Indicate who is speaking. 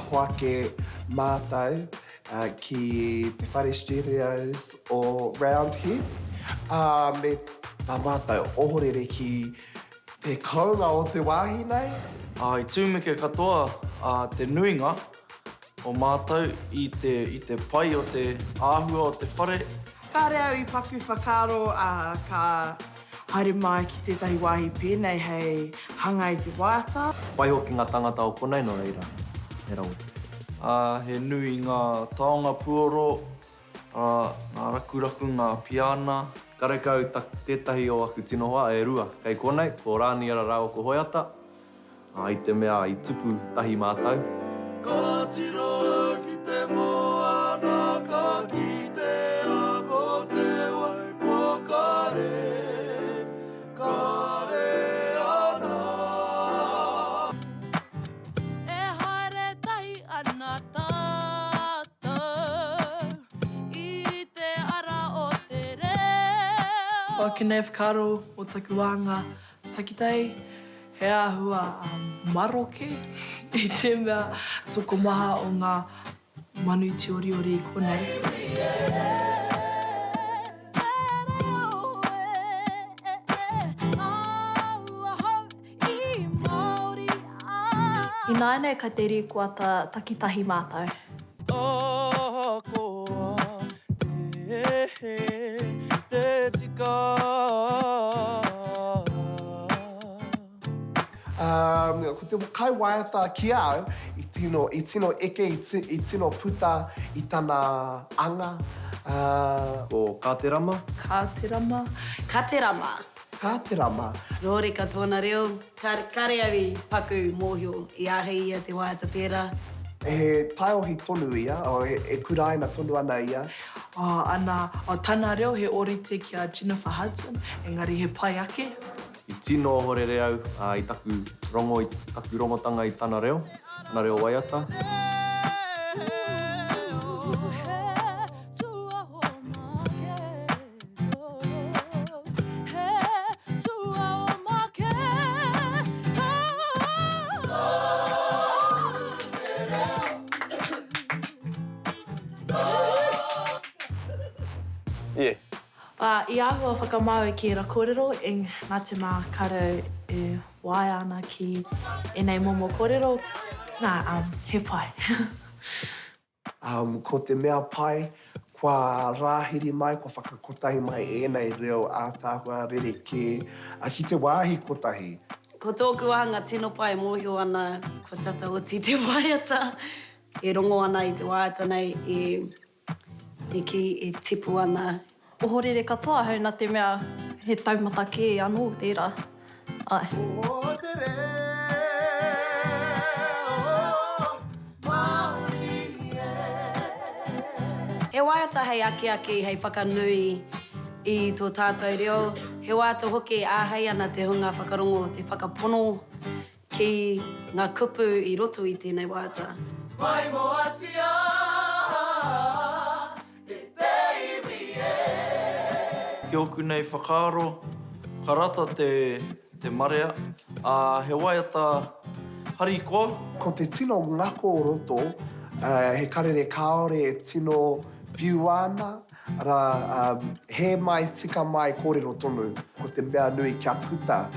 Speaker 1: hoake mātou ki te whare studios o Roundhead. Me tā mātou ohorere ki te kaunga o te wāhi nei.
Speaker 2: I tūmeke katoa te nuinga o mātou i te pai o te āhua o te whare.
Speaker 3: Ka rea i paku whakaro ka haere mai ki tētahi wāhi pēnei hei hanga i te waiata.
Speaker 4: Pai hoki ngā tangata o konei no reira. E rau.
Speaker 2: He nui ngā taonga puoro, ngā rakuraku, ngā piana.
Speaker 4: Karekau tētahi o aku tino hoa e rua. Kei konei, ko rāni ara rau ko hoiata. I te mea i tupu tahi mātou.
Speaker 2: Ka tiro ki te moana, ka kite a ko te wa, ko kare, kare ana.
Speaker 5: E haere tahi ana tātou, I te ara o te reo.
Speaker 3: O kinei whakaro o taku wānga takitei, he āhua maroke I te mea toko maha o ngā manu te oriori I konei.
Speaker 6: I nāne ka te rīkuata takitahi mātou.
Speaker 2: Koa te tika.
Speaker 1: Ko te kai waiata ki au, I tino eke, I tino puta I tana anga.
Speaker 4: Ko kāterama.
Speaker 3: Kāterama.
Speaker 5: Katerama.
Speaker 1: Kāterama.
Speaker 5: Rōre ka tōna reo, kare au I paku mōhio I ahei ia te waiata pērā.
Speaker 1: He taiohi tonu ia, o e kuraina tonu ana ia.
Speaker 3: Ana o tana reo he orite ki a Jennifer Hudson, engari he pai ake.
Speaker 4: I tino horere au I taku rongotanga I tana reo waiata.
Speaker 1: Yeah.
Speaker 6: I āhua whakamau I ki rakorero, ngā te mā karau e wai ana ki enei momo kōrero. Nā, he pai.
Speaker 1: Ko te mea pai, kua rāhiri mai, kua whakakotahi mai enei reo ātāhua rereke, ki te wāhi kotahi.
Speaker 5: Ko tōku ahanga tino pai mōhio ana, ko tata oti te waiata. E rongo ana I te waiata nei, e tipu ana.
Speaker 6: Ohorere katoa hau nā te mea he taumata kē anō tērā. Ai.
Speaker 5: He waiata hei ake hei whakanui I tō tātou reo. He waiata hoki āhei ana te hunga whakarongo, te whakapono ki ngā kupu I roto I tēnei waiata.
Speaker 2: Maimoatia, Ki oku nei whakaaro, karata te marea, he waiata harikoa.
Speaker 1: Ko te tino ngako o roto, he karere kaore e tino view ana, he mai tika mai kōrero tonu, ko te mea nui kia puta.